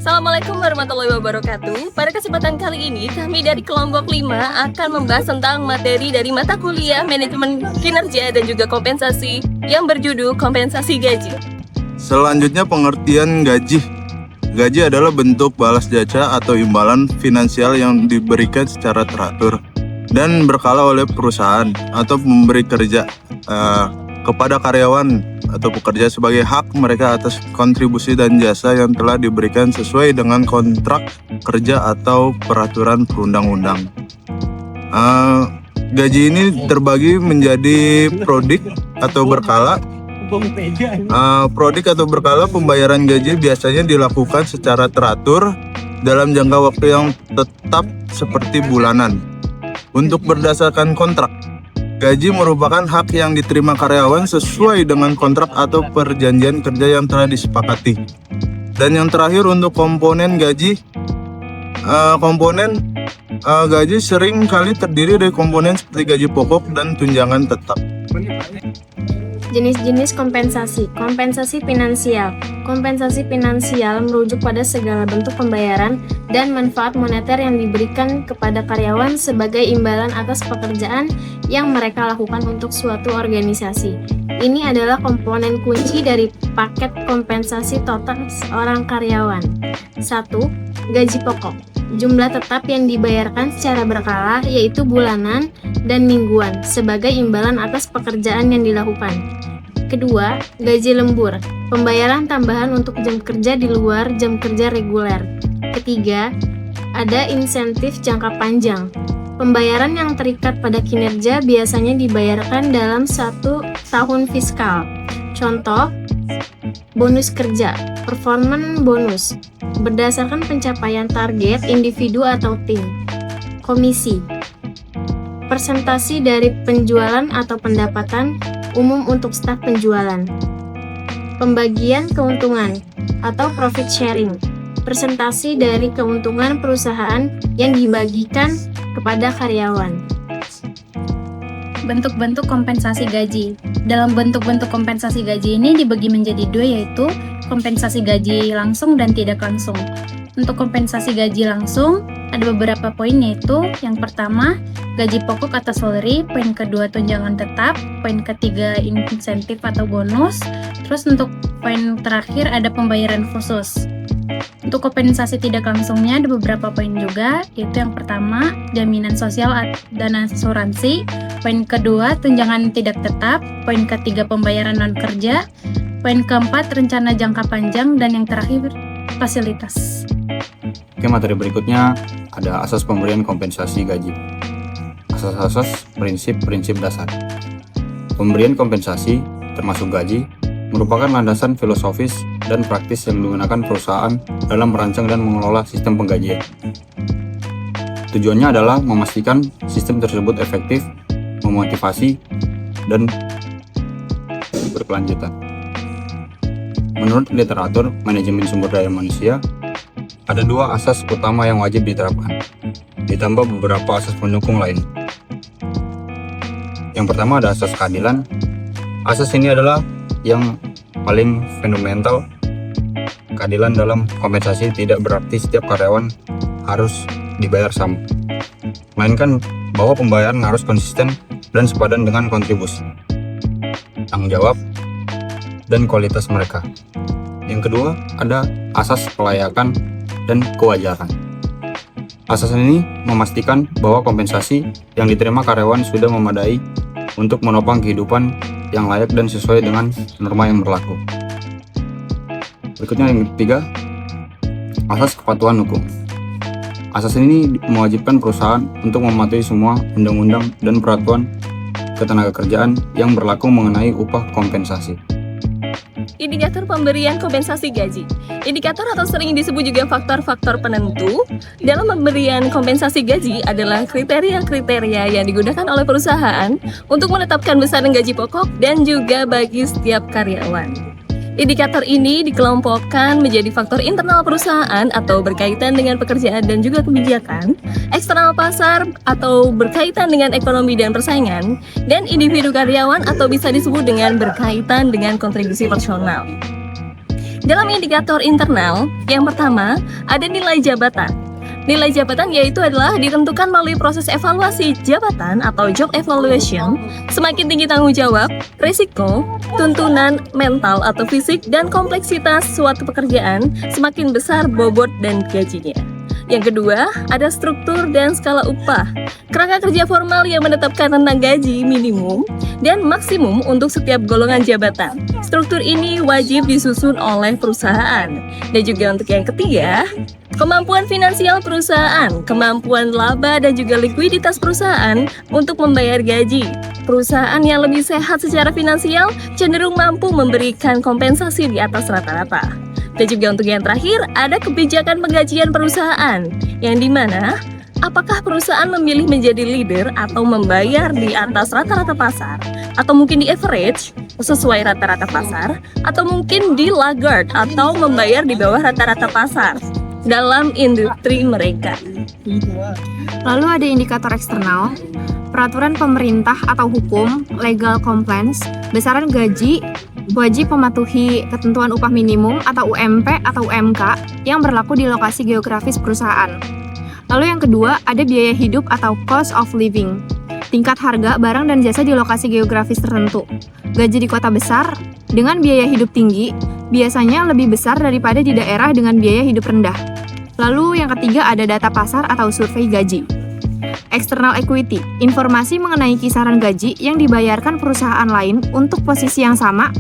Assalamualaikum warahmatullahi wabarakatuh. Pada kesempatan kali ini kami dari kelompok 5 akan membahas tentang materi dari mata kuliah manajemen kinerja dan juga kompensasi yang berjudul kompensasi gaji. Selanjutnya pengertian gaji. Gaji adalah bentuk balas jasa atau imbalan finansial yang diberikan secara teratur dan berkala oleh perusahaan atau pemberi kerja kepada karyawan atau pekerja sebagai hak mereka atas kontribusi dan jasa yang telah diberikan sesuai dengan kontrak kerja atau peraturan perundang-undang. Gaji ini terbagi menjadi prodik atau berkala. Prodik atau berkala pembayaran gaji biasanya dilakukan secara teratur dalam jangka waktu yang tetap seperti bulanan. Untuk berdasarkan kontrak, gaji merupakan hak yang diterima karyawan sesuai dengan kontrak atau perjanjian kerja yang telah disepakati. Dan yang terakhir untuk komponen gaji, gaji sering kali terdiri dari komponen seperti gaji pokok dan tunjangan tetap. Jenis-jenis kompensasi. Kompensasi finansial. Kompensasi finansial merujuk pada segala bentuk pembayaran dan manfaat moneter yang diberikan kepada karyawan sebagai imbalan atas pekerjaan yang mereka lakukan untuk suatu organisasi. Ini adalah komponen kunci dari paket kompensasi total seorang karyawan. 1. Gaji pokok. Jumlah tetap yang dibayarkan secara berkala yaitu bulanan dan mingguan sebagai imbalan atas pekerjaan yang dilakukan. Kedua, gaji lembur, pembayaran tambahan untuk jam kerja di luar jam kerja reguler. Ketiga, ada insentif jangka panjang. Pembayaran yang terikat pada kinerja biasanya dibayarkan dalam 1 tahun fiskal. Contoh, bonus kerja, performance bonus, berdasarkan pencapaian target individu atau tim. Komisi, persentase dari penjualan atau pendapatan umum untuk staf penjualan. Pembagian keuntungan atau profit sharing, persentase dari keuntungan perusahaan yang dibagikan kepada karyawan. Bentuk-bentuk kompensasi gaji. Dalam bentuk-bentuk kompensasi gaji ini dibagi menjadi 2, yaitu kompensasi gaji langsung dan tidak langsung. Untuk kompensasi gaji langsung ada beberapa poin, yaitu yang pertama gaji pokok atau salary, poin kedua tunjangan tetap, poin ketiga insentif atau bonus, terus untuk poin terakhir ada pembayaran khusus. Untuk kompensasi tidak langsungnya ada beberapa poin juga, yaitu yang pertama jaminan sosial dan asuransi, poin kedua tunjangan tidak tetap, poin ketiga pembayaran non kerja, poin keempat rencana jangka panjang, dan yang terakhir fasilitas. Oke, materi berikutnya ada asas pemberian kompensasi gaji. Asas-asas prinsip-prinsip dasar. Pemberian kompensasi termasuk gaji merupakan landasan filosofis dan praktis yang digunakan perusahaan dalam merancang dan mengelola sistem penggajian. Tujuannya adalah memastikan sistem tersebut efektif, memotivasi, dan berkelanjutan. Menurut literatur manajemen sumber daya manusia, ada 2 asas utama yang wajib diterapkan, ditambah beberapa asas pendukung lain. Yang pertama ada asas keadilan. Asas ini adalah yang paling fundamental. Keadilan dalam kompensasi tidak berarti setiap karyawan harus dibayar sama, melainkan bahwa pembayaran harus konsisten dan sepadan dengan kontribusi, tanggung jawab, dan kualitas mereka. Yang kedua ada asas kelayakan dan kewajaran. Asas ini memastikan bahwa kompensasi yang diterima karyawan sudah memadai untuk menopang kehidupan yang layak dan sesuai dengan norma yang berlaku. Berikutnya yang ketiga, asas kepatuhan hukum. Asas ini mewajibkan perusahaan untuk mematuhi semua undang-undang dan peraturan ketenagakerjaan yang berlaku mengenai upah kompensasi. Indikator pemberian kompensasi gaji. Indikator atau sering disebut juga faktor-faktor penentu dalam pemberian kompensasi gaji adalah kriteria-kriteria yang digunakan oleh perusahaan untuk menetapkan besaran gaji pokok dan juga bagi setiap karyawan. Indikator ini dikelompokkan menjadi faktor internal perusahaan atau berkaitan dengan pekerjaan dan juga kebijakan, eksternal pasar atau berkaitan dengan ekonomi dan persaingan, dan individu karyawan atau bisa disebut dengan berkaitan dengan kontribusi personal. Dalam indikator internal, yang pertama ada nilai jabatan. Nilai jabatan yaitu adalah ditentukan melalui proses evaluasi jabatan atau job evaluation. Semakin tinggi tanggung jawab, risiko, tuntunan mental atau fisik, dan kompleksitas suatu pekerjaan, semakin besar bobot dan gajinya. Yang kedua, ada struktur dan skala upah. Kerangka kerja formal yang menetapkan tentang gaji minimum dan maksimum untuk setiap golongan jabatan. Struktur ini wajib disusun oleh perusahaan. Dan juga untuk yang ketiga, kemampuan finansial perusahaan, kemampuan laba dan juga likuiditas perusahaan untuk membayar gaji. Perusahaan yang lebih sehat secara finansial cenderung mampu memberikan kompensasi di atas rata-rata. Dan juga untuk yang terakhir, ada kebijakan penggajian perusahaan, yang dimana apakah perusahaan memilih menjadi leader atau membayar di atas rata-rata pasar, atau mungkin di average sesuai rata-rata pasar, atau mungkin di laggard atau membayar di bawah rata-rata pasar dalam industri mereka. Lalu ada indikator eksternal, peraturan pemerintah atau hukum, legal compliance, besaran gaji, wajib mematuhi ketentuan upah minimum atau UMP atau UMK yang berlaku di lokasi geografis perusahaan. Lalu yang kedua, ada biaya hidup atau cost of living, tingkat harga barang dan jasa di lokasi geografis tertentu. Gaji di kota besar dengan biaya hidup tinggi biasanya lebih besar daripada di daerah dengan biaya hidup rendah. Lalu yang ketiga, ada data pasar atau survei gaji. External equity, informasi mengenai kisaran gaji yang dibayarkan perusahaan lain untuk posisi yang sama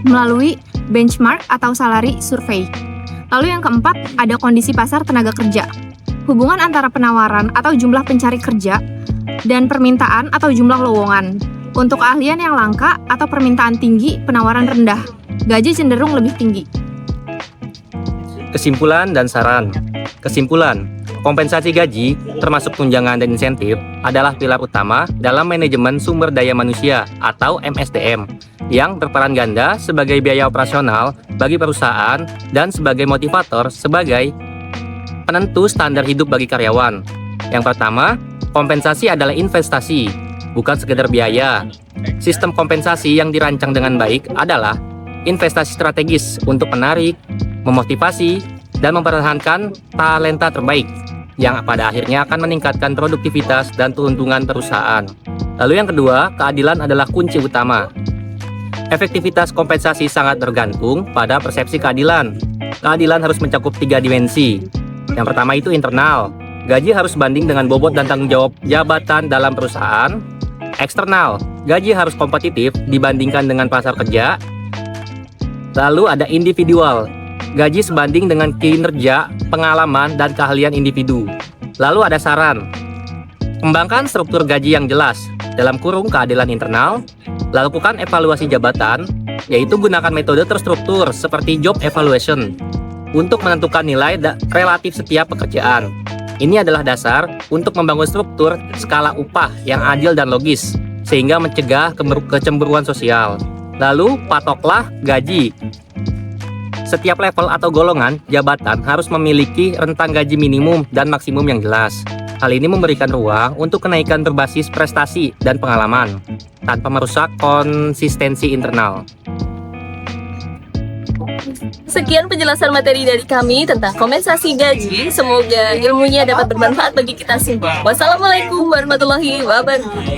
melalui benchmark atau salary survey. Lalu yang keempat, ada kondisi pasar tenaga kerja. Hubungan antara penawaran atau jumlah pencari kerja dan permintaan atau jumlah lowongan. Untuk keahlian yang langka atau permintaan tinggi, penawaran rendah, gaji cenderung lebih tinggi. Kesimpulan dan saran. Kesimpulan, kompensasi gaji, termasuk tunjangan dan insentif, adalah pilar utama dalam manajemen sumber daya manusia atau MSDM, yang berperan ganda sebagai biaya operasional bagi perusahaan dan sebagai motivator sebagai penentu standar hidup bagi karyawan. Yang pertama, kompensasi adalah investasi, bukan sekedar biaya. Sistem kompensasi yang dirancang dengan baik adalah investasi strategis untuk menarik, memotivasi, dan mempertahankan talenta terbaik yang pada akhirnya akan meningkatkan produktivitas dan keuntungan perusahaan. Lalu yang kedua, keadilan adalah kunci utama. Efektivitas kompensasi sangat tergantung pada persepsi keadilan. Keadilan harus mencakup 3 dimensi. Yang pertama itu internal. Gaji harus banding dengan bobot dan tanggung jawab jabatan dalam perusahaan. Eksternal. Gaji harus kompetitif dibandingkan dengan pasar kerja. Lalu ada individual. Gaji sebanding dengan kinerja, pengalaman, dan keahlian individu. Lalu ada saran. Kembangkan struktur gaji yang jelas, dalam kurung keadilan internal. Lakukan evaluasi jabatan, yaitu gunakan metode terstruktur seperti job evaluation untuk menentukan nilai relatif setiap pekerjaan. Ini adalah dasar untuk membangun struktur skala upah yang adil dan logis, sehingga mencegah kecemburuan sosial. Lalu, patoklah gaji. Setiap level atau golongan jabatan harus memiliki rentang gaji minimum dan maksimum yang jelas. Hal ini memberikan ruang untuk kenaikan berbasis prestasi dan pengalaman, tanpa merusak konsistensi internal. Sekian penjelasan materi dari kami tentang kompensasi gaji. Semoga ilmunya dapat bermanfaat bagi kita semua. Wassalamualaikum warahmatullahi wabarakatuh.